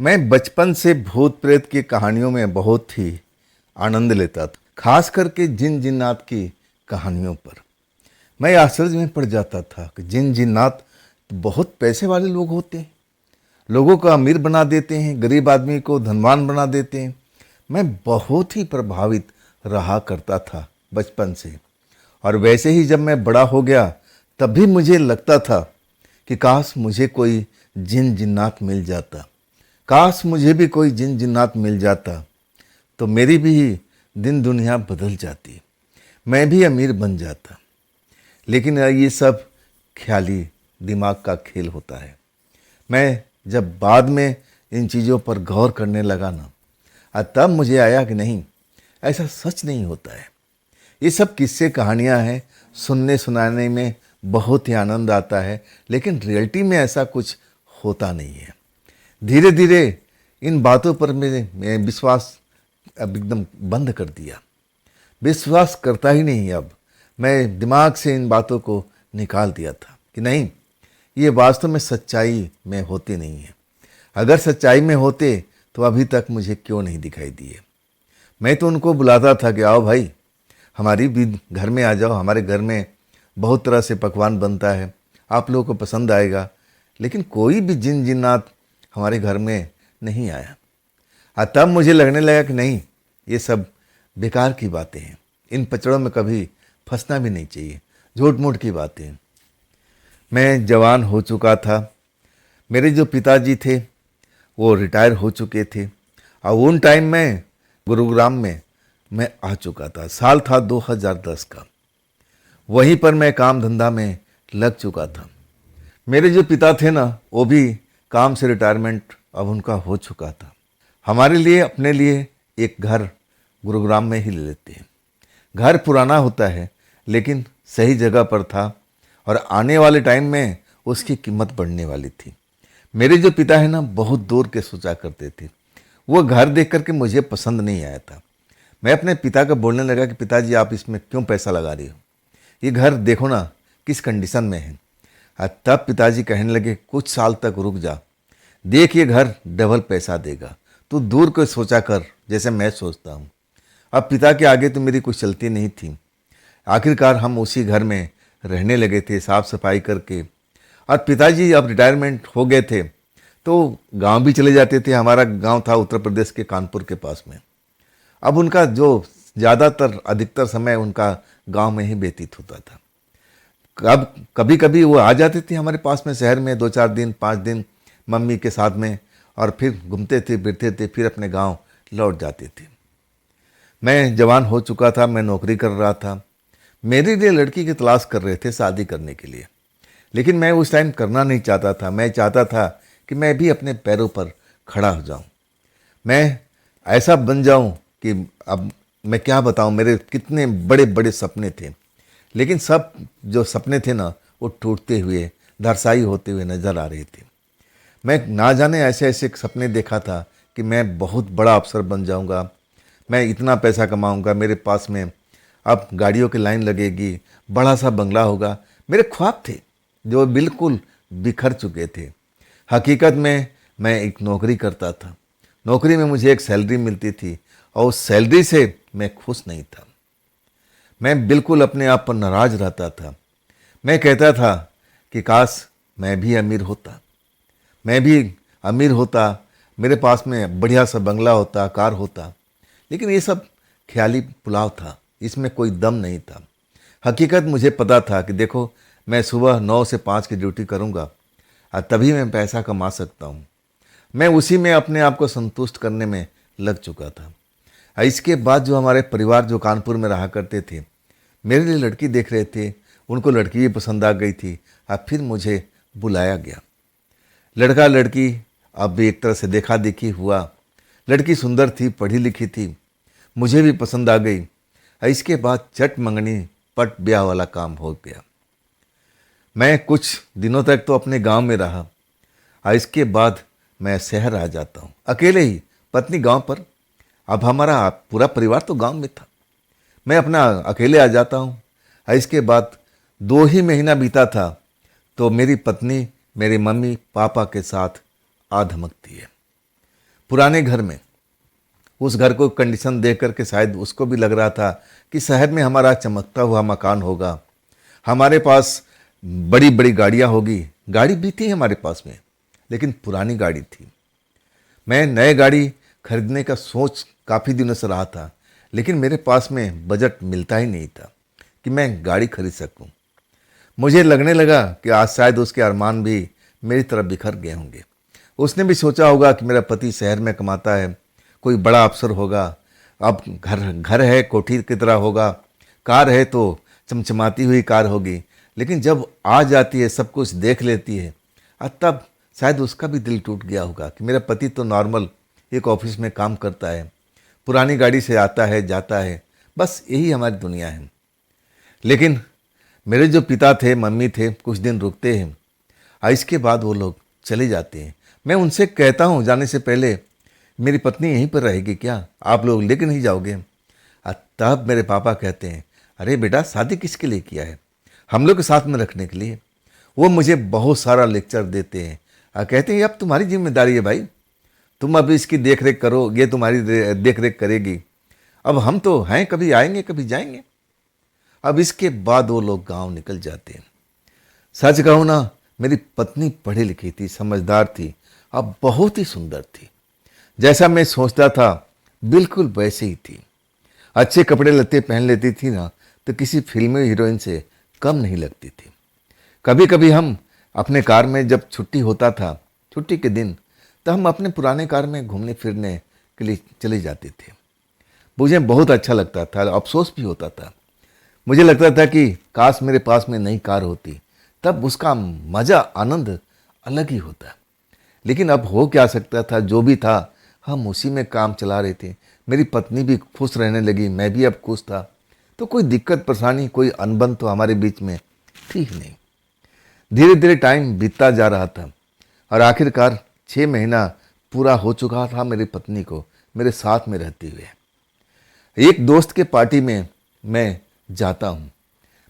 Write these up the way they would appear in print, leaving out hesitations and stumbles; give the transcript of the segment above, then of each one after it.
मैं बचपन से भूत प्रेत की कहानियों में बहुत ही आनंद लेता था, खास करके जिन जिन्नात की कहानियों पर। मैं आश्चर्य में पड़ जाता था कि जिन जिन्नात तो बहुत पैसे वाले लोग होते हैं, लोगों को अमीर बना देते हैं, गरीब आदमी को धनवान बना देते हैं। मैं बहुत ही प्रभावित रहा करता था बचपन से, और वैसे ही जब मैं बड़ा हो गया तब भी मुझे लगता था कि काश मुझे कोई जिन जिन्नात मिल जाता, काश मुझे भी कोई जिन जिन्नात मिल जाता तो मेरी भी दिन दुनिया बदल जाती, मैं भी अमीर बन जाता। लेकिन ये सब ख्याली दिमाग का खेल होता है। मैं जब बाद में इन चीज़ों पर गौर करने लगा ना, तब मुझे आया कि नहीं, ऐसा सच नहीं होता है। ये सब किस्से कहानियाँ हैं, सुनने सुनाने में बहुत ही आनंद आता है, लेकिन रियलिटी में ऐसा कुछ होता नहीं है। धीरे धीरे इन बातों पर मैं विश्वास अब एकदम बंद कर दिया, विश्वास करता ही नहीं। अब मैं दिमाग से इन बातों को निकाल दिया था कि नहीं, ये वास्तव में सच्चाई में होते नहीं है। अगर सच्चाई में होते तो अभी तक मुझे क्यों नहीं दिखाई दिए। मैं तो उनको बुलाता था कि आओ भाई, हमारी भी घर में आ जाओ, हमारे घर में बहुत तरह से पकवान बनता है, आप लोगों को पसंद आएगा। लेकिन कोई भी जिन जिन्नात हमारे घर में नहीं आया। तब मुझे लगने लगा कि नहीं, ये सब बेकार की बातें हैं, इन पचड़ों में कभी फंसना भी नहीं चाहिए, झूठ मूठ की बातें। मैं जवान हो चुका था, मेरे जो पिताजी थे वो रिटायर हो चुके थे, और उन टाइम में गुरुग्राम में मैं आ चुका था। साल था 2010 का। वहीं पर मैं काम धंधा में लग चुका था। मेरे जो पिता थे ना, वो भी काम से रिटायरमेंट अब उनका हो चुका था। हमारे लिए, अपने लिए एक घर गुरुग्राम में ही ले लेते हैं। घर पुराना होता है लेकिन सही जगह पर था, और आने वाले टाइम में उसकी कीमत बढ़ने वाली थी। मेरे जो पिता है ना, बहुत दूर के सोचा करते थे। वो घर देख करके मुझे पसंद नहीं आया था। मैं अपने पिता को बोलने लगा कि पिताजी, आप इसमें क्यों पैसा लगा रही हो, ये घर देखो ना किस कंडीशन में है। तब पिताजी कहने लगे, कुछ साल तक रुक जा, देख ये घर डबल पैसा देगा, तू दूर को सोचा कर जैसे मैं सोचता हूँ। अब पिता के आगे तो मेरी कुछ चलती नहीं थी। आखिरकार हम उसी घर में रहने लगे थे, साफ सफाई करके। और पिताजी अब रिटायरमेंट हो गए थे तो गांव भी चले जाते थे। हमारा गांव था उत्तर प्रदेश के कानपुर के पास में। अब उनका जो ज़्यादातर अधिकतर समय उनका गांव में ही व्यतीत होता था। अब कभी कभी वो आ जाते थे हमारे पास में शहर में 2-4 दिन 5 दिन मम्मी के साथ में, और फिर घूमते थे फिरते थे, फिर अपने गांव लौट जाते थे। मैं जवान हो चुका था, मैं नौकरी कर रहा था। मेरे लिए लड़की की तलाश कर रहे थे शादी करने के लिए, लेकिन मैं उस टाइम करना नहीं चाहता था। मैं चाहता था कि मैं भी अपने पैरों पर खड़ा हो जाऊं, मैं ऐसा बन जाऊं कि अब मैं क्या बताऊं, मेरे कितने बड़े बड़े सपने थे। लेकिन सब जो सपने थे ना, वो टूटते हुए, धराशायी होते हुए नजर आ रहे थे। मैं ना जाने ऐसे ऐसे सपने देखा था कि मैं बहुत बड़ा अफसर बन जाऊंगा, मैं इतना पैसा कमाऊंगा, मेरे पास में अब गाड़ियों की लाइन लगेगी, बड़ा सा बंगला होगा। मेरे ख्वाब थे जो बिल्कुल बिखर चुके थे। हकीकत में मैं एक नौकरी करता था, नौकरी में मुझे एक सैलरी मिलती थी, और उस सैलरी से मैं खुश नहीं था। मैं बिल्कुल अपने आप पर नाराज रहता था। मैं कहता था कि काश मैं भी अमीर होता, मैं भी अमीर होता, मेरे पास में बढ़िया सा बंगला होता, कार होता। लेकिन ये सब ख्याली पुलाव था, इसमें कोई दम नहीं था। हकीकत मुझे पता था कि देखो, मैं सुबह 9 से 5 की ड्यूटी करूँगा और तभी मैं पैसा कमा सकता हूँ। मैं उसी में अपने आप को संतुष्ट करने में लग चुका था। इसके बाद जो हमारे परिवार जो कानपुर में रहा करते थे, मेरे लिए लड़की देख रहे थे, उनको लड़की भी पसंद आ गई थी। और फिर मुझे बुलाया गया। लड़का लड़की अब भी एक तरह से देखा देखी हुआ। लड़की सुंदर थी, पढ़ी लिखी थी, मुझे भी पसंद आ गई। इसके बाद चट मंगनी पट ब्याह वाला काम हो गया। मैं कुछ दिनों तक तो अपने गांव में रहा, और इसके बाद मैं शहर आ जाता हूँ अकेले ही, पत्नी गांव पर। अब हमारा पूरा परिवार तो गांव में था, मैं अपना अकेले आ जाता हूँ। और इसके बाद 2 ही महीना बीता था तो मेरी पत्नी मेरे मम्मी पापा के साथ आ धमकती है। पुराने घर में उस घर को कंडीशन देख करके शायद उसको भी लग रहा था कि शहर में हमारा चमकता हुआ मकान होगा, हमारे पास बड़ी बड़ी गाड़ियाँ होगी। गाड़ी भी थी हमारे पास में, लेकिन पुरानी गाड़ी थी। मैं नए गाड़ी खरीदने का सोच काफ़ी दिनों से रहा था, लेकिन मेरे पास में बजट मिलता ही नहीं था कि मैं गाड़ी खरीद सकूं। मुझे लगने लगा कि आज शायद उसके अरमान भी मेरी तरफ बिखर गए होंगे। उसने भी सोचा होगा कि मेरा पति शहर में कमाता है, कोई बड़ा अफसर होगा, अब घर घर है कोठी की तरह होगा, कार है तो चमचमाती हुई कार होगी, लेकिन जब आ जाती है सब कुछ देख लेती है, तब शायद उसका भी दिल टूट गया होगा कि मेरा पति तो नॉर्मल एक ऑफिस में काम करता है, पुरानी गाड़ी से आता है जाता है, बस यही हमारी दुनिया है। लेकिन मेरे जो पिता थे मम्मी थे कुछ दिन रुकते हैं और इसके बाद वो लोग चले जाते हैं। मैं उनसे कहता हूँ जाने से पहले, मेरी पत्नी यहीं पर रहेगी क्या, आप लोग लेके नहीं जाओगे? तब मेरे पापा कहते हैं, अरे बेटा शादी किसके लिए किया है, हम लोग के साथ में रखने के लिए। वो मुझे बहुत सारा लेक्चर देते हैं और कहते हैं अब तुम्हारी जिम्मेदारी है भाई, तुम अब इसकी देख रेख करो, ये तुम्हारी देख रेख करेगी, अब हम तो हैं, कभी आएंगे कभी जाएंगे। अब इसके बाद वो लोग गांव निकल जाते हैं। सच कहूँ ना, मेरी पत्नी पढ़ी लिखी थी, समझदार थी, अब बहुत ही सुंदर थी। जैसा मैं सोचता था बिल्कुल वैसे ही थी। अच्छे कपड़े लत्ते पहन लेती थी ना, तो किसी फिल्मी हीरोइन से कम नहीं लगती थी। कभी कभी हम अपने कार में जब छुट्टी होता था, छुट्टी के दिन, तो हम अपने पुराने कार में घूमने फिरने के लिए चले जाते थे। मुझे बहुत अच्छा लगता था, अफसोस भी होता था। मुझे लगता था कि काश मेरे पास में नई कार होती, तब उसका मज़ा आनंद अलग ही होता। लेकिन अब हो क्या सकता था, जो भी था हम उसी में काम चला रहे थे। मेरी पत्नी भी खुश रहने लगी, मैं भी अब खुश था, तो कोई दिक्कत परेशानी कोई अनबन तो हमारे बीच में थी ही नहीं। धीरे धीरे टाइम बीतता जा रहा था और आखिरकार 6 महीना पूरा हो चुका था मेरी पत्नी को मेरे साथ में रहते हुए। एक दोस्त के पार्टी में मैं जाता हूँ।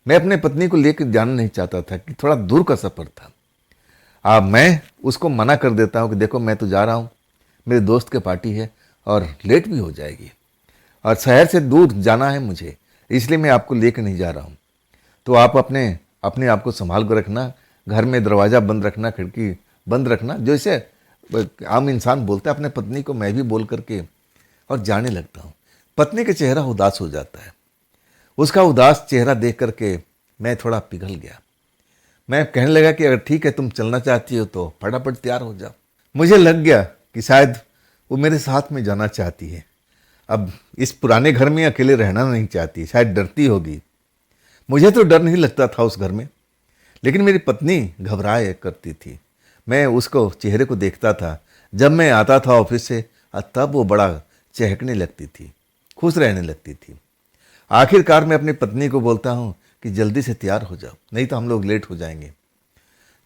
मैं अपने पत्नी को लेकर जाना नहीं चाहता था कि थोड़ा दूर का सफ़र था। मैं उसको मना कर देता हूँ कि देखो मैं तो जा रहा हूँ, मेरे दोस्त के पार्टी है और लेट भी हो जाएगी और शहर से दूर जाना है मुझे, इसलिए मैं आपको लेकर नहीं जा रहा हूँ। तो आप अपने अपने आप को संभाल कर रखना, घर में दरवाज़ा बंद रखना, खिड़की बंद रखना, जैसे आम इंसान बोलता है अपने पत्नी को, मैं भी बोल करके और जाने लगता हूँ। पत्नी का चेहरा उदास हो जाता है। उसका उदास चेहरा देख करके मैं थोड़ा पिघल गया। मैं कहने लगा कि अगर ठीक है तुम चलना चाहती हो तो फटाफट तैयार हो जाओ। मुझे लग गया कि शायद वो मेरे साथ में जाना चाहती है, अब इस पुराने घर में अकेले रहना नहीं चाहती, शायद डरती होगी। मुझे तो डर नहीं लगता था उस घर में, लेकिन मेरी पत्नी घबराया करती थी। मैं उसको चेहरे को देखता था, जब मैं आता था ऑफिस से तब वो बड़ा चहकने लगती थी, खुश रहने लगती थी। आखिरकार मैं अपनी पत्नी को बोलता हूँ कि जल्दी से तैयार हो जाओ, नहीं तो हम लोग लेट हो जाएंगे।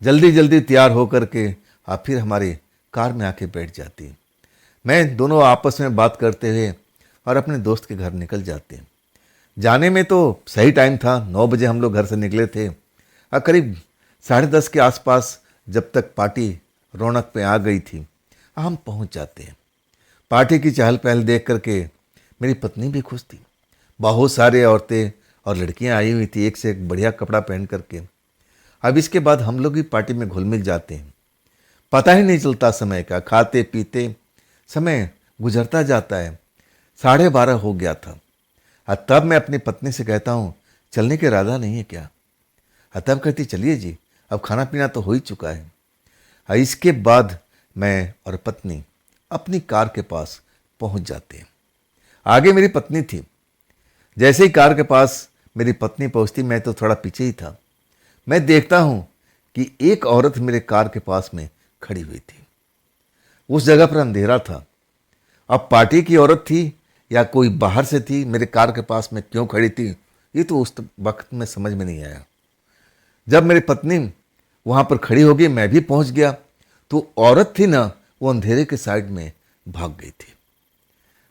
जल्दी जल्दी तैयार हो करके आप फिर हमारे कार में आके बैठ जाती। मैं दोनों आपस में बात करते हुए और अपने दोस्त के घर निकल जाते हैं। जाने में तो सही टाइम था, 9 बजे हम लोग घर से निकले थे और करीब 10:30 के आसपास जब तक पार्टी रौनक पे आ गई थी हम पहुंच जाते हैं। पार्टी की चहल पहल देख करके मेरी पत्नी भी खुश थी। बहुत सारे औरतें और लड़कियां आई हुई थी, एक से एक बढ़िया कपड़ा पहन करके। अब इसके बाद हम लोग भी पार्टी में घुल मिल जाते हैं, पता ही नहीं चलता समय का, खाते पीते समय गुजरता जाता है। 12:30 हो गया था और तब मैं अपनी पत्नी से कहता हूँ चलने का इरादा नहीं है क्या? तब कहती चलिए जी, अब खाना पीना तो हो ही चुका है। इसके बाद मैं और पत्नी अपनी कार के पास पहुंच जाते हैं। आगे मेरी पत्नी थी। जैसे ही कार के पास मेरी पत्नी पहुंचती, मैं तो थोड़ा पीछे ही था। मैं देखता हूं कि एक औरत मेरे कार के पास में खड़ी हुई थी। उस जगह पर अंधेरा था। अब पार्टी की औरत थी या कोई बाहर से थी, मेरे कार के पास में क्यों खड़ी थी, ये तो उस वक्त में समझ में नहीं आया। जब मेरी पत्नी वहाँ पर खड़ी हो गई, मैं भी पहुँच गया, तो औरत थी ना, वो अंधेरे के साइड में भाग गई थी।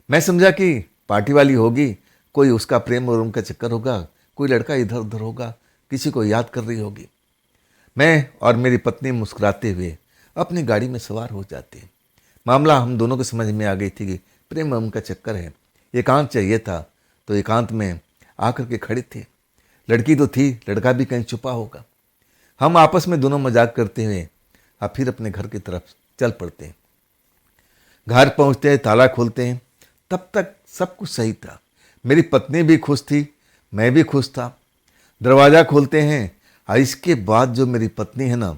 मैं समझा कि पार्टी वाली होगी, कोई उसका प्रेम और उनका चक्कर होगा, कोई लड़का इधर उधर होगा, किसी को याद कर रही होगी। मैं और मेरी पत्नी मुस्कुराते हुए अपनी गाड़ी में सवार हो जाते हैं। मामला हम दोनों को समझ में आ गई थी कि प्रेम उनका चक्कर है। एकांत चाहिए था तो एकांत में आकर के खड़े थे। लड़की तो थी, लड़का भी कहीं छुपा होगा। हम आपस में दोनों मजाक करते हुए अब फिर अपने घर की तरफ चल पड़ते हैं। घर पहुंचते हैं, ताला खोलते हैं। तब तक सब कुछ सही था। मेरी पत्नी भी खुश थी, मैं भी खुश था। दरवाज़ा खोलते हैं और इसके बाद जो मेरी पत्नी है ना,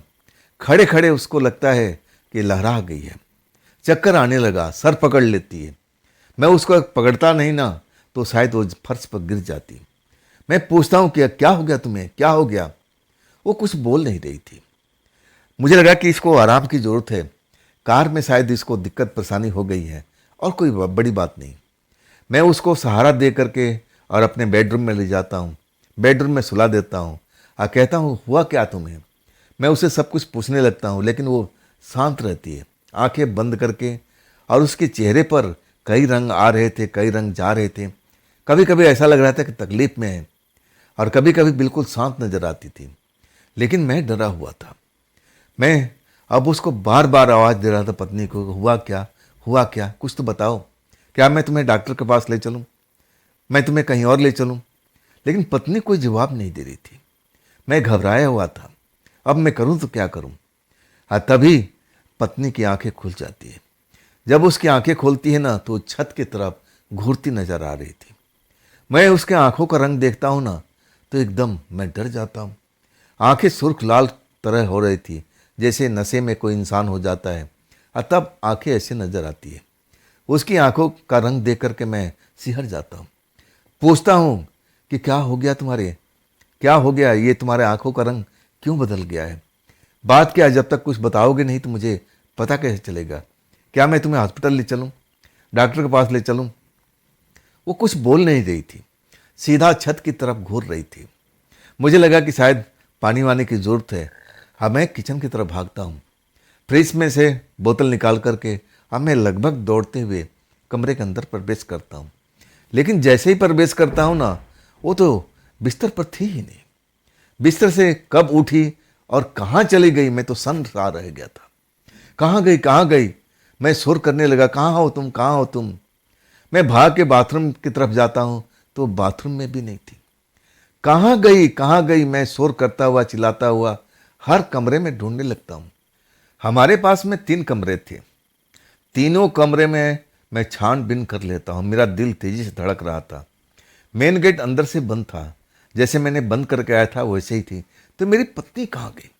खड़े खड़े उसको लगता है कि लहरा गई है, चक्कर आने लगा, सर पकड़ लेती है। मैं उसको पकड़ता नहीं ना तो शायद वो फर्श पर गिर जाती। मैं पूछता हूँ कि क्या हो गया तुम्हें, क्या हो गया? वो कुछ बोल नहीं रही थी। मुझे लगा कि इसको आराम की ज़रूरत है, कार में शायद इसको दिक्कत परेशानी हो गई है और कोई बड़ी बात नहीं। मैं उसको सहारा दे करके और अपने बेडरूम में ले जाता हूँ, बेडरूम में सुला देता हूँ और कहता हूँ हुआ क्या तुम्हें। मैं उसे सब कुछ पूछने लगता हूँ लेकिन वो शांत रहती है, आंखें बंद करके, और उसके चेहरे पर कई रंग आ रहे थे, कई रंग जा रहे थे। कभी कभी ऐसा लग रहा था कि तकलीफ में है और कभी कभी बिल्कुल शांत नजर आती थी। लेकिन मैं डरा हुआ था। मैं अब उसको बार बार आवाज़ दे रहा था पत्नी को, हुआ क्या, हुआ क्या, कुछ तो बताओ। क्या मैं तुम्हें डॉक्टर के पास ले चलूँ, मैं तुम्हें कहीं और ले चलूँ? लेकिन पत्नी कोई जवाब नहीं दे रही थी। मैं घबराया हुआ था, अब मैं करूँ तो क्या करूँ। तभी पत्नी की आंखें खुल जाती है। जब उसकी आंखें खोलती है ना तो छत की तरफ घूरती नजर आ रही थी। मैं उसके आंखों का रंग देखता हूँ ना तो एकदम मैं डर जाता हूँ। आंखें सुर्ख लाल तरह हो रही थी, जैसे नशे में कोई इंसान हो जाता है, और तब आंखें ऐसे नजर आती है। उसकी आंखों का रंग देख करके मैं सिहर जाता हूँ। पूछता हूँ कि क्या हो गया तुम्हारे, क्या हो गया, ये तुम्हारे आंखों का रंग क्यों बदल गया है? बात क्या, जब तक कुछ बताओगे नहीं तो मुझे पता कैसे चलेगा? क्या मैं तुम्हें हॉस्पिटल ले चलूँ, डॉक्टर के पास ले चलूँ? वो कुछ बोल नहीं रही थी, सीधा छत की तरफ घूर रही थी। मुझे लगा कि शायद पानी वाने की ज़रूरत है। अब मैं किचन की तरफ भागता हूँ, फ्रिज में से बोतल निकाल करके अब मैं लगभग दौड़ते हुए कमरे के अंदर प्रवेश करता हूँ। लेकिन जैसे ही प्रवेश करता हूँ ना, वो तो बिस्तर पर थी ही नहीं। बिस्तर से कब उठी और कहाँ चली गई, मैं तो सन्न रह गया था। कहाँ गई, कहाँ गई? मैं शोर करने लगा, कहाँ हो तुम, कहाँ हो तुम? मैं भाग के बाथरूम की तरफ जाता हूँ तो बाथरूम में भी नहीं थी। कहाँ गई, कहाँ गई? मैं शोर करता हुआ, चिल्लाता हुआ हर कमरे में ढूंढने लगता हूँ। हमारे पास में 3 कमरे थे, तीनों कमरे में मैं छानबीन कर लेता हूँ। मेरा दिल तेजी से धड़क रहा था। मेन गेट अंदर से बंद था, जैसे मैंने बंद करके आया था वैसे ही थी। तो मेरी पत्नी कहाँ गई,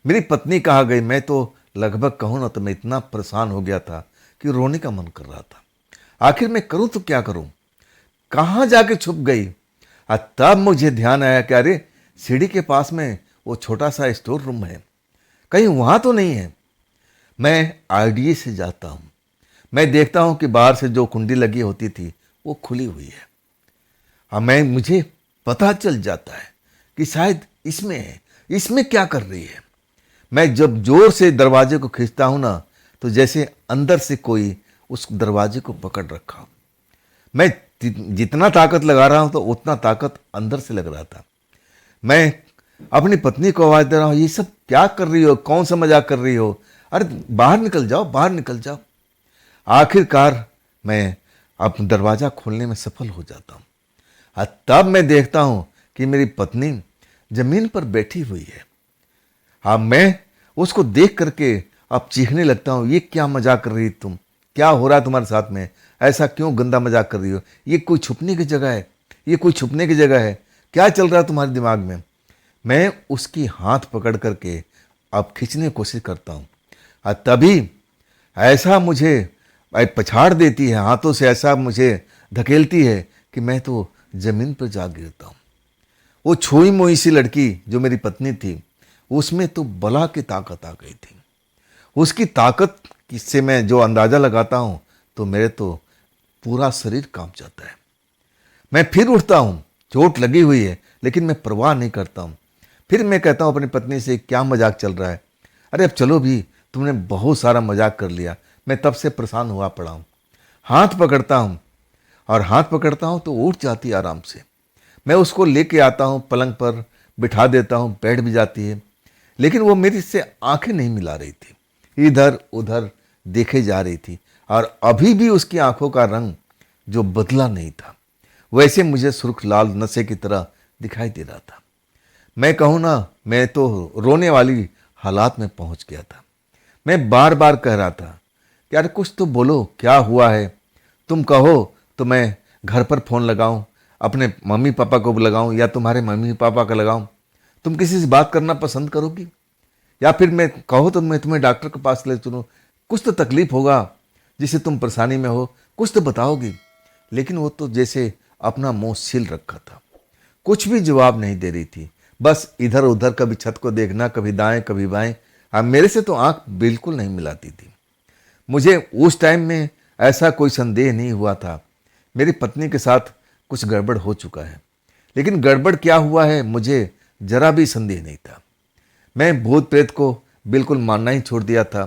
मेरी पत्नी कहाँ गई? मैं तो लगभग कहूँ ना तो मैं इतना परेशान हो गया था कि रोने का मन कर रहा था। आखिर मैं करूँ तो क्या करूँ, कहाँ जाके छुप गई? तब मुझे ध्यान आया कि अरे सीढ़ी के पास में वो छोटा सा स्टोर रूम है, कहीं वहाँ तो नहीं है। मैं आईडीए से जाता हूँ, मैं देखता हूँ कि बाहर से जो कुंडी लगी होती थी वो खुली हुई है। मुझे पता चल जाता है कि शायद इसमें है, इसमें क्या कर रही है। मैं जब जोर से दरवाजे को खींचता हूँ ना तो जैसे अंदर से कोई उस दरवाजे को पकड़ रखा हो। मैं जितना ताकत लगा रहा हूँ तो उतना ताकत अंदर से लग रहा था। मैं अपनी पत्नी को आवाज़ दे रहा हूँ, ये सब क्या कर रही हो, कौन सा मजाक कर रही हो, अरे बाहर निकल जाओ, बाहर निकल जाओ। आखिरकार मैं अब दरवाज़ा खोलने में सफल हो जाता हूँ। तब मैं देखता हूँ कि मेरी पत्नी जमीन पर बैठी हुई है। मैं उसको देख करके अब चीखने लगता हूँ, ये क्या मजाक कर रही तुम, क्या हो रहा है तुम्हारे साथ में, ऐसा क्यों गंदा मजाक कर रही हो? ये कोई छुपने की जगह है, ये कोई छुपने की जगह है, क्या चल रहा है तुम्हारे दिमाग में? मैं उसकी हाथ पकड़ करके अब खींचने की कोशिश करता हूँ, तभी ऐसा मुझे पछाड़ देती है, हाथों से ऐसा मुझे धकेलती है कि मैं तो जमीन पर जा गिरता हूँ। वो छुई मुई सी लड़की जो मेरी पत्नी थी, उसमें तो बला की ताकत आ गई थी। उसकी ताकत से मैं जो अंदाज़ा लगाता हूँ तो मेरे तो पूरा शरीर कांप जाता है। मैं फिर उठता हूँ, चोट लगी हुई है लेकिन मैं परवाह नहीं करता हूँ। फिर मैं कहता हूँ अपनी पत्नी से, क्या मजाक चल रहा है? अरे अब चलो भी, तुमने बहुत सारा मजाक कर लिया, मैं तब से परेशान हुआ पड़ा हूँ। हाथ पकड़ता हूँ और हाथ पकड़ता हूँ तो उठ जाती है आराम से। मैं उसको लेके आता हूँ, पलंग पर बिठा देता हूँ, बैठ भी जाती है। लेकिन वो मेरी से आंखें नहीं मिला रही थी, इधर उधर देखे जा रही थी और अभी भी उसकी आंखों का रंग जो बदला नहीं था, वैसे मुझे सुर्ख लाल नशे की तरह दिखाई दे रहा था। मैं कहूँ ना, मैं तो रोने वाली हालात में पहुंच गया था। मैं बार बार कह रहा था कि यार कुछ तो बोलो, क्या हुआ है, तुम कहो तो मैं घर पर फ़ोन लगाऊं, अपने मम्मी पापा को लगाऊं या तुम्हारे मम्मी पापा का लगाऊं। तुम किसी से बात करना पसंद करोगी या फिर मैं कहो तो मैं तुम्हें डॉक्टर के पास ले चलूं। कुछ तो तकलीफ होगा जिससे तुम परेशानी में हो, कुछ तो बताओगी। लेकिन वो तो जैसे अपना मुंह सील रखा था, कुछ भी जवाब नहीं दे रही थी। बस इधर उधर कभी छत को देखना, कभी दाएं कभी बाएं। अब मेरे से तो आंख बिल्कुल नहीं मिलाती थी। मुझे उस टाइम में ऐसा कोई संदेह नहीं हुआ था मेरी पत्नी के साथ कुछ गड़बड़ हो चुका है, लेकिन गड़बड़ क्या हुआ है मुझे जरा भी संदेह नहीं था। मैं भूत प्रेत को बिल्कुल मानना ही छोड़ दिया था,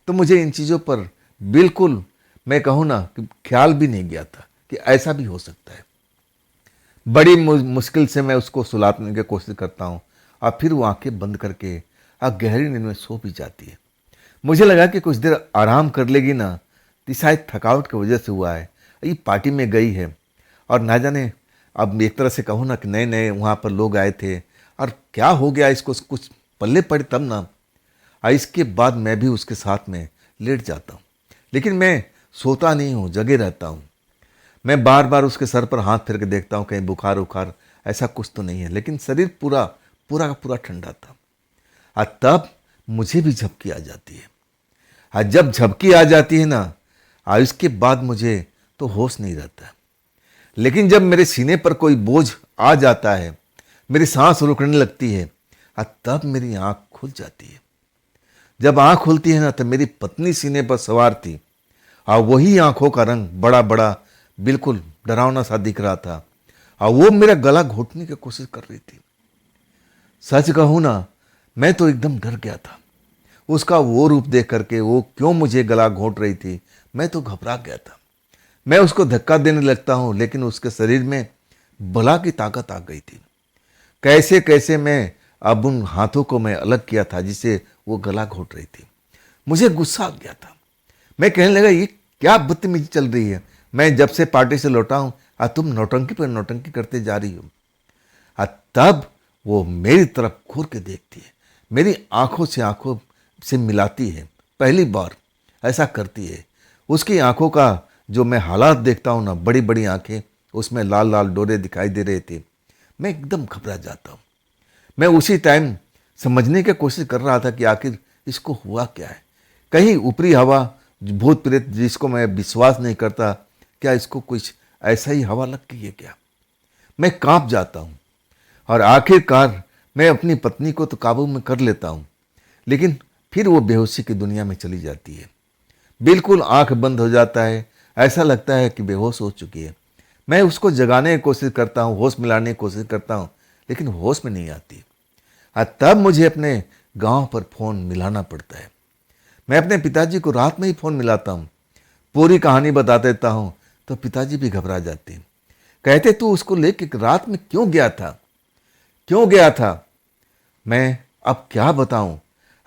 तो मुझे इन चीज़ों पर बिल्कुल, मैं कहूँ ना कि ख्याल भी नहीं गया था कि ऐसा भी हो सकता है। बड़ी मुश्किल से मैं उसको सुलाने की कोशिश करता हूँ और फिर वो आंखें बंद करके गहरी नींद में सो भी जाती है। मुझे लगा कि कुछ देर आराम कर लेगी ना, तो शायद थकावट की वजह से हुआ है, ये पार्टी में गई है और ना जाने, अब एक तरह से कहूँ ना कि नए नए वहाँ पर लोग आए थे और क्या हो गया इसको, कुछ पल्ले पड़े तब ना। और इसके बाद मैं भी उसके साथ में लेट जाता हूँ, लेकिन मैं सोता नहीं हूँ, जगे रहता हूँ। मैं बार बार उसके सर पर हाथ फेर के देखता हूँ कहीं बुखार उखार ऐसा कुछ तो नहीं है, लेकिन शरीर पूरा पूरा का पूरा ठंडा था। और तब मुझे भी झपकी आ जाती है। और जब झपकी आ जाती है ना, और इसके बाद मुझे तो होश नहीं रहता। लेकिन जब मेरे सीने पर कोई बोझ आ जाता है, मेरी सांस रुकने लगती है, और तब मेरी आंख खुल जाती है। जब आंख खुलती है ना, तो मेरी पत्नी सीने पर सवार थी और वही आंखों का रंग बड़ा बड़ा बिल्कुल डरावना सा दिख रहा था और वो मेरा गला घोटने की कोशिश कर रही थी। सच कहूँ ना, मैं तो एकदम डर गया था। उसका वो रूप देख करके वो क्यों मुझे गला घोंट रही थी, मैं तो घबरा गया था। मैं उसको धक्का देने लगता हूँ, लेकिन उसके शरीर में बला की ताकत आ गई थी। कैसे कैसे मैं अब उन हाथों को मैं अलग किया था जिससे वो गला घोंट रही थी। मुझे गुस्सा आ गया था। मैं कहने लगा, ये क्या बदतमीजी चल रही है, मैं जब से पार्टी से लौटा हूँ और तुम नौटंकी पर नौटंकी करते जा रही हो। और तब वो मेरी तरफ घूर के देखती है, मेरी आंखों से मिलाती है, पहली बार ऐसा करती है। उसकी आंखों का जो मैं हालात देखता हूँ ना, बड़ी बड़ी आंखें, उसमें लाल लाल डोरे दिखाई दे रहे थे। मैं एकदम घबरा जाता हूँ। मैं उसी टाइम समझने की कोशिश कर रहा था कि आखिर इसको हुआ क्या है। कहीं ऊपरी हवा, भूत प्रेत जिसको मैं विश्वास नहीं करता, क्या इसको कुछ ऐसा ही हवा लग गई है क्या। मैं कांप जाता हूँ और आखिरकार मैं अपनी पत्नी को तो काबू में कर लेता हूँ, लेकिन फिर वो बेहोशी की दुनिया में चली जाती है। बिल्कुल आंख बंद हो जाता है, ऐसा लगता है कि बेहोश हो चुकी है। मैं उसको जगाने की कोशिश करता हूँ, होश मिलाने की कोशिश करता हूँ, लेकिन होश में नहीं आती। और तब मुझे अपने गांव पर फ़ोन मिलाना पड़ता है। मैं अपने पिताजी को रात में ही फ़ोन मिलाता हूँ, पूरी कहानी बता देता हूँ, तो पिताजी भी घबरा जाते हैं। कहते, तू उसको लेके रात में क्यों गया था, क्यों गया था। मैं अब क्या बताऊँ।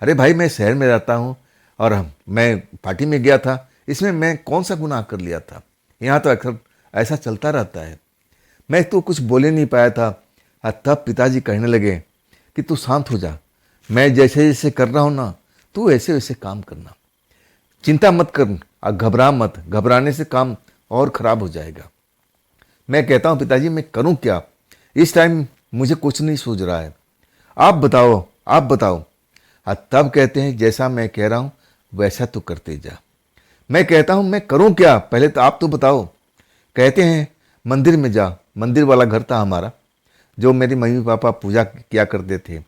अरे भाई, मैं शहर में रहता हूँ और मैं पार्टी में गया था, इसमें मैं कौन सा गुनाह कर लिया था। यहाँ तो अक्सर ऐसा चलता रहता है। मैं तो कुछ बोले नहीं पाया था। और तब पिताजी कहने लगे कि तू शांत हो जा, मैं जैसे जैसे कर रहा हूँ ना, तू ऐसे वैसे काम करना, चिंता मत कर और घबरा मत, घबराने से काम और ख़राब हो जाएगा। मैं कहता हूँ, पिताजी मैं करूँ क्या, इस टाइम मुझे कुछ नहीं सूझ रहा है, आप बताओ आप बताओ। और तब कहते हैं, जैसा मैं कह रहा हूँ वैसा तो करते जा। मैं कहता हूँ, मैं करूँ क्या, पहले तो आप तो बताओ। कहते हैं, मंदिर में जा। मंदिर वाला घर था हमारा, जो मेरी मम्मी पापा पूजा किया करते थे,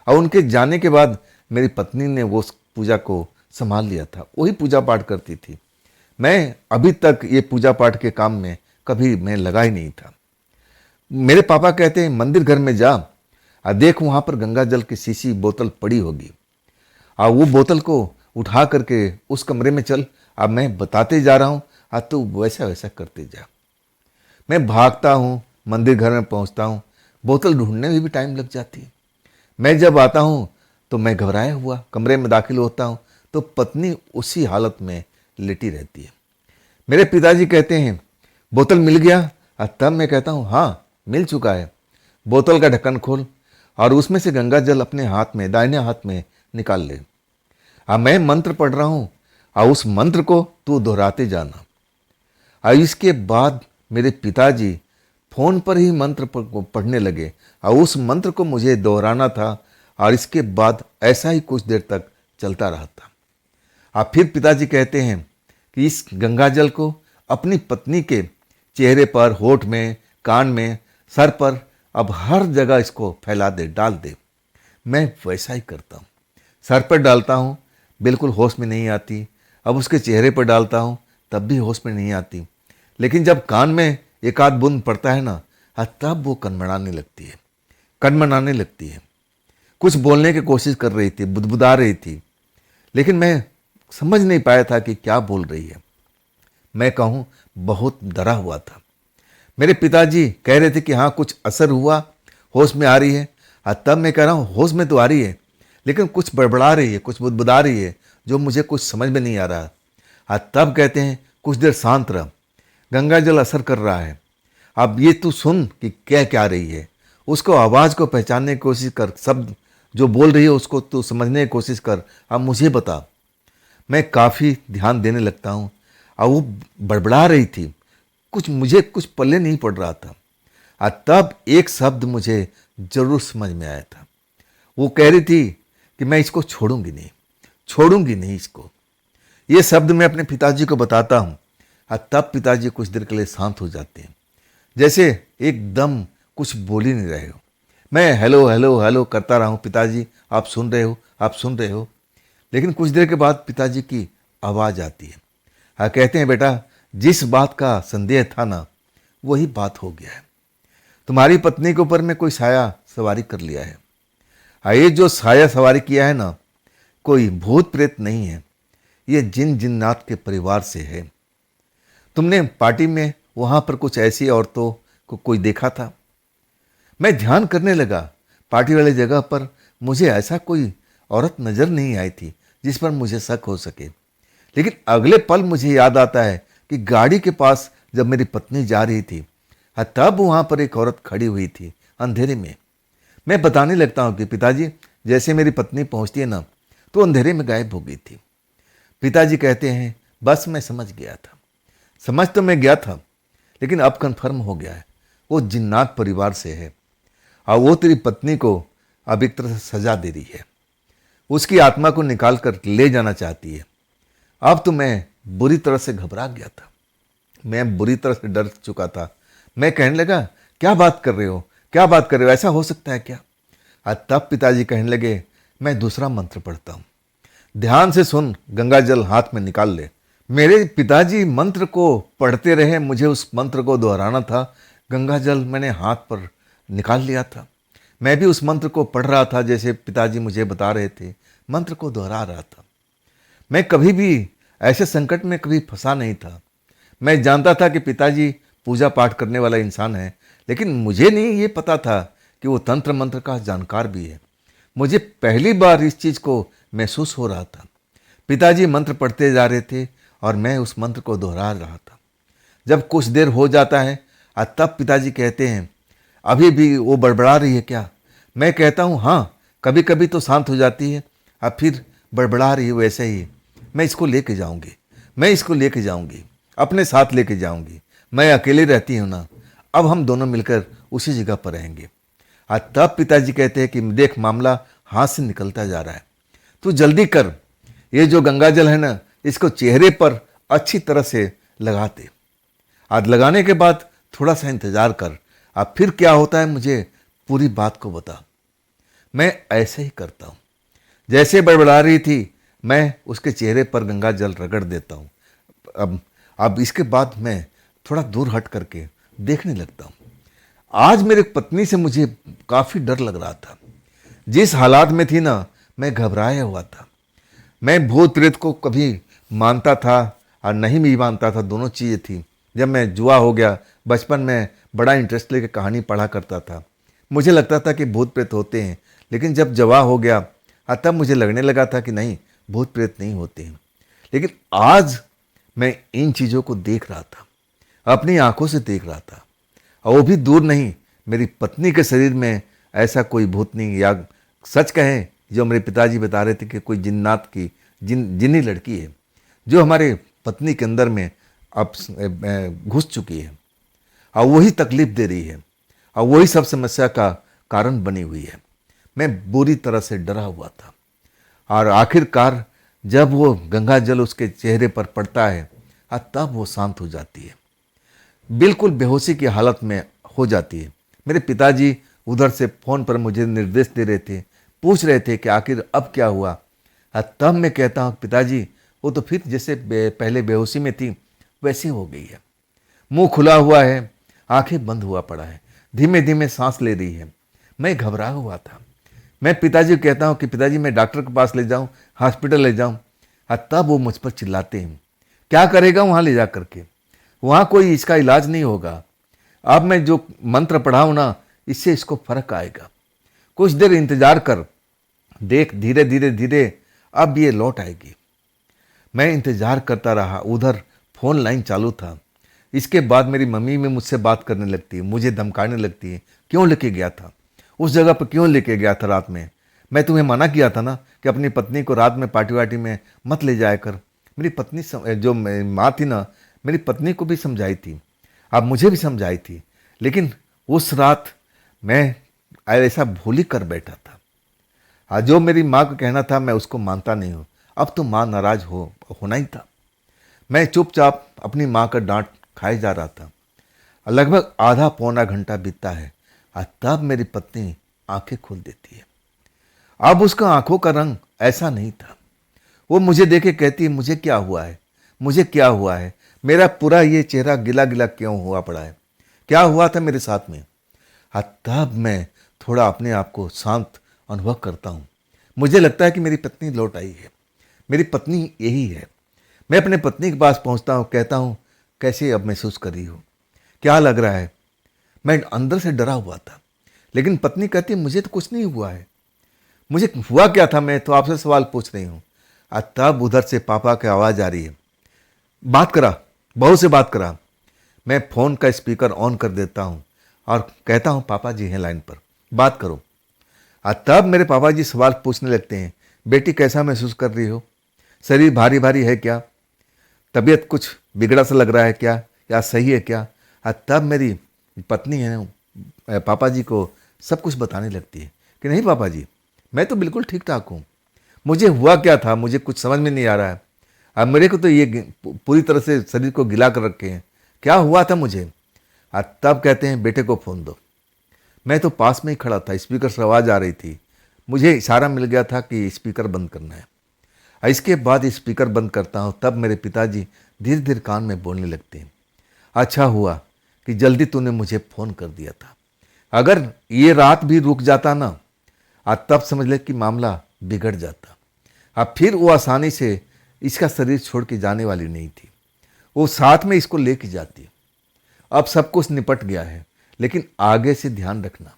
और उनके जाने के बाद मेरी पत्नी ने वो पूजा को संभाल लिया था, वही पूजा पाठ करती थी। मैं अभी तक ये पूजा पाठ के काम में कभी मैं लगा ही नहीं था। मेरे पापा कहते हैं, मंदिर घर में जा और देख, वहाँ पर गंगा जल की शीशी बोतल पड़ी होगी, और वो बोतल को उठा करके उस कमरे में चल, अब मैं बताते जा रहा हूँ और तू वैसा वैसा करते जा। मैं भागता हूँ, मंदिर घर में पहुँचता हूँ, बोतल ढूंढने में भी टाइम लग जाती है। मैं जब आता हूँ तो मैं घबराया हुआ कमरे में दाखिल होता हूँ, तो पत्नी उसी हालत में लेटी रहती है। मेरे पिताजी कहते हैं बोतल मिल गया। तब मैं कहता हूँ हाँ मिल चुका है। बोतल का ढक्कन खोल और उसमें से गंगा जल अपने हाथ में, दाहिने हाथ में निकाल ले। अब मैं मंत्र पढ़ रहा हूँ और उस मंत्र को तू दोहराते जाना। और इसके बाद मेरे पिताजी फोन पर ही मंत्र पढ़ने लगे और उस मंत्र को मुझे दोहराना था और इसके बाद ऐसा ही कुछ देर तक चलता रहा था। अब फिर पिताजी कहते हैं कि इस गंगा जल को अपनी पत्नी के चेहरे पर, होठ में, कान में, सर पर, अब हर जगह इसको फैला दे, डाल दे। मैं वैसा ही करता हूँ। सर पर डालता हूँ, बिल्कुल होश में नहीं आती। अब उसके चेहरे पर डालता हूँ, तब भी होश में नहीं आती। लेकिन जब कान में एक आध बूंद पड़ता है ना, तब वो कनमनाने लगती है, कनमनाने लगती है। कुछ बोलने की कोशिश कर रही थी, बुदबुदा रही थी, लेकिन मैं समझ नहीं पाया था कि क्या बोल रही है। मैं कहूँ बहुत डरा हुआ था। मेरे पिताजी कह रहे थे कि हाँ कुछ असर हुआ, होश में आ रही है। तब मैं कह रहा हूँ होश में तो आ रही है, लेकिन कुछ बड़बड़ा रही है, कुछ बुदबुदा रही है, जो मुझे कुछ समझ में नहीं आ रहा। तब कहते हैं कुछ देर शांत रह, गंगा जल असर कर रहा है। अब ये तू सुन कि क्या क्या रही है, उसको आवाज़ को पहचानने की कोशिश कर, शब्द जो बोल रही है उसको तू समझने की कोशिश कर, अब मुझे बता। मैं काफ़ी ध्यान देने लगता हूँ और वो बड़बड़ा रही थी, मुझे कुछ पल्ले नहीं पड़ रहा था। तब एक शब्द मुझे जरूर समझ में आया था। वो कह रही थी कि मैं इसको छोड़ूंगी नहीं, छोड़ूंगी नहीं इसको। ये शब्द मैं अपने पिताजी को बताता हूँ और तब पिताजी कुछ देर के लिए शांत हो जाते हैं, जैसे एकदम कुछ बोल ही नहीं रहे हो। मैं हेलो हेलो हेलो करता रहा हूँ, पिताजी आप सुन रहे हो, आप सुन रहे हो। लेकिन कुछ देर के बाद पिताजी की आवाज़ आती है। कहते हैं बेटा जिस बात का संदेह था ना, वही बात हो गया है। तुम्हारी पत्नी के ऊपर में कोई साया सवारी कर लिया है। ये जो साया सवारी किया है ना, कोई भूत प्रेत नहीं है, ये जिन जिन्नात के परिवार से है। तुमने पार्टी में वहां पर कुछ ऐसी औरतों को कोई देखा था? मैं ध्यान करने लगा। पार्टी वाली जगह पर मुझे ऐसा कोई औरत नजर नहीं आई थी जिस पर मुझे शक हो सके। लेकिन अगले पल मुझे याद आता है कि गाड़ी के पास जब मेरी पत्नी जा रही थी, तब वहां पर एक औरत खड़ी हुई थी अंधेरे में। मैं बताने लगता हूं कि पिताजी जैसे मेरी पत्नी पहुंचती है ना, तो अंधेरे में गायब हो गई थी। पिताजी कहते हैं बस मैं समझ गया था। समझ तो मैं गया था, लेकिन अब कन्फर्म हो गया है, वो जिन्नात परिवार से है और वो तेरी पत्नी को अब एक तरह से सजा दे रही है। उसकी आत्मा को निकाल कर ले जाना चाहती है। अब तो मैं बुरी तरह से घबरा गया था, मैं बुरी तरह से डर चुका था। मैं कहने लगा क्या बात कर रहे हो, क्या बात कर रहे हो, ऐसा हो सकता है क्या? तब पिताजी कहने लगे मैं दूसरा मंत्र पढ़ता हूँ, ध्यान से सुन, गंगा जल हाथ में निकाल ले। मेरे पिताजी मंत्र को पढ़ते रहे, मुझे उस मंत्र को दोहराना था। गंगा जल मैंने हाथ पर निकाल लिया था। मैं भी उस मंत्र को पढ़ रहा था जैसे पिताजी मुझे बता रहे थे, मंत्र को दोहरा रहा था। मैं कभी भी ऐसे संकट में कभी फंसा नहीं था। मैं जानता था कि पिताजी पूजा पाठ करने वाला इंसान है, लेकिन मुझे नहीं ये पता था कि वो तंत्र मंत्र का जानकार भी है। मुझे पहली बार इस चीज़ को महसूस हो रहा था। पिताजी मंत्र पढ़ते जा रहे थे और मैं उस मंत्र को दोहरा रहा था। जब कुछ देर हो जाता है तब पिताजी कहते हैं अभी भी वो बड़बड़ा रही है क्या? मैं कहता हूँ हाँ, कभी कभी तो शांत हो जाती है, अब फिर बड़बड़ा रही है वैसे ही। मैं इसको लेके जाऊंगी, मैं इसको लेके जाऊंगी, अपने साथ लेके जाऊंगी। मैं अकेले रहती हूँ ना, अब हम दोनों मिलकर उसी जगह पर रहेंगे। तब पिताजी कहते हैं कि देख मामला हाथ से निकलता जा रहा है, तू जल्दी कर, ये जो गंगा जल है ना, इसको चेहरे पर अच्छी तरह से लगाते। आज लगाने के बाद थोड़ा सा इंतजार कर, अब फिर क्या होता है मुझे पूरी बात को बता। मैं ऐसे ही करता हूँ, जैसे बड़बड़ा रही थी मैं उसके चेहरे पर गंगा जल रगड़ देता हूँ। अब इसके बाद मैं थोड़ा दूर हट करके देखने लगता हूँ। आज मेरी पत्नी से मुझे काफ़ी डर लग रहा था। जिस हालात में थी ना, मैं घबराया हुआ था। मैं भूत प्रेत को कभी मानता था और नहीं भी मानता था, दोनों चीज़ें थी। जब मैं जुआ हो गया, बचपन में बड़ा इंटरेस्ट लेके कहानी पढ़ा करता था, मुझे लगता था कि भूत प्रेत होते हैं। लेकिन जब जुआ हो गया तब मुझे लगने लगा था कि नहीं, भूत प्रेत नहीं होते हैं। लेकिन आज मैं इन चीज़ों को देख रहा था, अपनी आंखों से देख रहा था। और वो भी दूर नहीं, मेरी पत्नी के शरीर में ऐसा कोई भूतनी, या सच कहें जो मेरे पिताजी बता रहे थे कि कोई जिन्नात की जिन्नी लड़की है जो हमारे पत्नी के अंदर में अब घुस चुकी है, और वही तकलीफ दे रही है, और वही सब समस्या का कारण बनी हुई है। मैं बुरी तरह से डरा हुआ था, और आखिरकार जब वो गंगा जल उसके चेहरे पर पड़ता है तब वो शांत हो जाती है, बिल्कुल बेहोशी की हालत में हो जाती है। मेरे पिताजी उधर से फ़ोन पर मुझे निर्देश दे रहे थे, पूछ रहे थे कि आखिर अब क्या हुआ। तब मैं कहता हूँ पिताजी वो तो फिर जैसे पहले बेहोशी में थी वैसी हो गई है, मुंह खुला हुआ है, आंखें बंद हुआ पड़ा है, धीमे धीमे सांस ले रही है। मैं घबरा हुआ था। मैं पिताजी को कहता हूँ कि पिताजी मैं डॉक्टर के पास ले जाऊँ, हॉस्पिटल ले जाऊँ। तब वो मुझ पर चिल्लाते हैं, क्या करेगा वहाँ ले जा करके, वहाँ कोई इसका इलाज नहीं होगा। अब मैं जो मंत्र पढ़ाऊँ ना, इससे इसको फर्क आएगा, कुछ देर इंतजार कर, देख धीरे धीरे धीरे अब ये लौट आएगी। मैं इंतजार करता रहा, उधर फ़ोन लाइन चालू था। इसके बाद मेरी मम्मी में मुझसे बात करने लगती है, मुझे धमकाने लगती है, क्यों लेके गया था उस जगह पर, क्यों लेके गया था रात में, मैं तुम्हें मना किया था ना कि अपनी पत्नी को रात में पार्टी वार्टी में मत ले जाया कर। मेरी पत्नी जो माँ थी ना, मेरी पत्नी को भी समझाई थी, अब मुझे भी समझाई थी, लेकिन उस रात मैं ऐसा भूल ही कर बैठा था। जो मेरी माँ को कहना था मैं उसको मानता नहीं हूँ। अब तो माँ नाराज होना ही था। मैं चुपचाप अपनी माँ का डांट खाए जा रहा था। लगभग आधा पौना घंटा बीतता है और तब मेरी पत्नी आंखें खोल देती है। अब उसका आंखों का रंग ऐसा नहीं था। वो मुझे देखे कहती है, मुझे क्या हुआ है, मुझे क्या हुआ है, मेरा पूरा ये चेहरा गिला गिला क्यों हुआ पड़ा है, क्या हुआ था मेरे साथ में। तब मैं थोड़ा अपने आप को शांत अनुभव करता हूँ। मुझे लगता है कि मेरी पत्नी लौट आई है, मेरी पत्नी यही है। मैं अपने पत्नी के पास पहुँचता हूँ, कहता हूँ कैसे अब महसूस कर रही हो, क्या लग रहा है। मैं अंदर से डरा हुआ था, लेकिन पत्नी कहती है मुझे तो कुछ नहीं हुआ है। मुझे हुआ क्या था, मैं तो आपसे सवाल पूछ रही हूँ। तब उधर से पापा की आवाज़ आ रही है, बात करा, बहू से बात करा। मैं फ़ोन का स्पीकर ऑन कर देता हूँ और कहता हूँ पापा जी हैं लाइन पर, बात करो। तब मेरे पापा जी सवाल पूछने लगते हैं, बेटी कैसा महसूस कर रही हो, शरीर भारी भारी है क्या, तबीयत कुछ बिगड़ा सा लग रहा है क्या, या सही है क्या। तब मेरी पत्नी है पापा जी को सब कुछ बताने लगती है कि नहीं पापा जी मैं तो बिल्कुल ठीक ठाक हूँ, मुझे हुआ क्या था मुझे कुछ समझ में नहीं आ रहा है। अब मेरे को तो ये पूरी तरह से शरीर को गिला कर रखे हैं, क्या हुआ था मुझे। तब कहते हैं बेटे को फ़ोन दो। मैं तो पास में ही खड़ा था, स्पीकर से आवाज़ आ रही थी, मुझे इशारा मिल गया था कि स्पीकर बंद करना है। इसके बाद स्पीकर बंद करता हूँ, तब मेरे पिताजी धीरे धीरे कान में बोलने लगते हैं, अच्छा हुआ कि जल्दी तूने मुझे फ़ोन कर दिया था, अगर ये रात भी रुक जाता ना तब समझ ले कि मामला बिगड़ जाता। अब फिर वो आसानी से इसका शरीर छोड़ के जाने वाली नहीं थी, वो साथ में इसको लेके जाती। अब सब कुछ निपट गया है, लेकिन आगे से ध्यान रखना,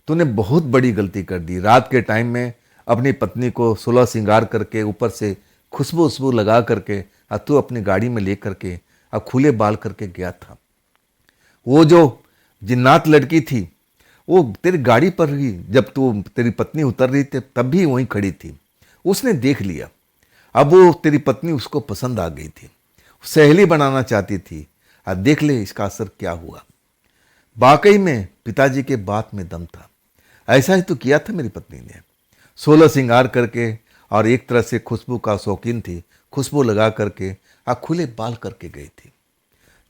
तूने बहुत बड़ी गलती कर दी। रात के टाइम में अपनी पत्नी को 16 श्रृंगार करके ऊपर से खुशबू उशबू लगा करके तू अपनी गाड़ी में ले करके खुले बाल करके गया था। वो जो जिन्नात लड़की थी वो तेरी गाड़ी पर ही जब तेरी पत्नी उतर रही थी तब भी वहीं खड़ी थी, उसने देख लिया। अब वो तेरी पत्नी उसको पसंद आ गई थी, सहेली बनाना चाहती थी। देख ले इसका असर क्या हुआ। वाकई में पिताजी के बात में दम था, ऐसा ही तो किया था मेरी पत्नी ने। 16 श्रृंगार करके और एक तरह से खुशबू का शौकीन थी, खुशबू लगा करके खुले बाल करके गई थी।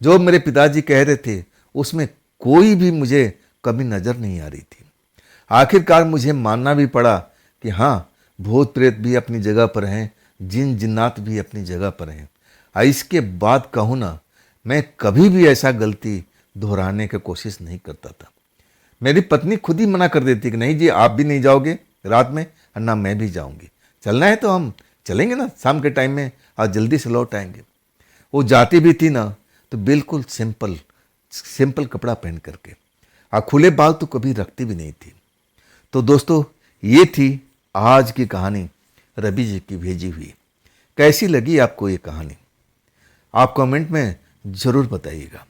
जो मेरे पिताजी कह रहे थे उसमें कोई भी मुझे कभी नज़र नहीं आ रही थी। आखिरकार मुझे मानना भी पड़ा कि हाँ भूत प्रेत भी अपनी जगह पर हैं, जिन जिन्नात भी अपनी जगह पर हैं। इसके बाद कहूँ ना, मैं कभी भी ऐसा गलती दोहराने की कोशिश नहीं करता था। मेरी पत्नी खुद ही मना कर देती कि नहीं जी आप भी नहीं जाओगे रात में, और ना मैं भी जाऊंगी, चलना है तो हम चलेंगे ना शाम के टाइम में और जल्दी से लौट आएंगे। वो जाती भी थी ना तो बिल्कुल सिंपल कपड़ा पहन करके, और खुले बाल तो कभी रखती भी नहीं थी। तो दोस्तों ये थी आज की कहानी रवि जी की भेजी हुई। कैसी लगी आपको ये कहानी? आप कमेंट में ज़रूर बताइएगा।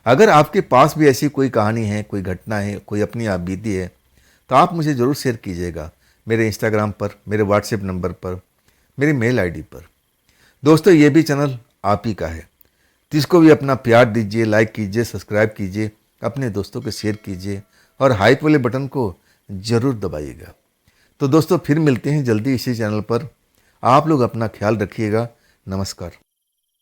अगर आपके पास भी ऐसी कोई कहानी है, कोई घटना है, कोई अपनी आप बीती है, तो आप मुझे ज़रूर शेयर कीजिएगा मेरे इंस्टाग्राम पर, मेरे व्हाट्सएप नंबर पर, मेरी मेल आईडी पर। दोस्तों, ये भी चैनल आप ही का है, जिसको भी अपना प्यार दीजिए, लाइक कीजिए, सब्सक्राइब कीजिए, अपने दोस्तों को शेयर कीजिए और हाइप वाले बटन को ज़रूर दबाइएगा। तो दोस्तों, फिर मिलते हैं जल्दी इसी चैनल पर। आप लोग अपना ख्याल रखिएगा। नमस्कार।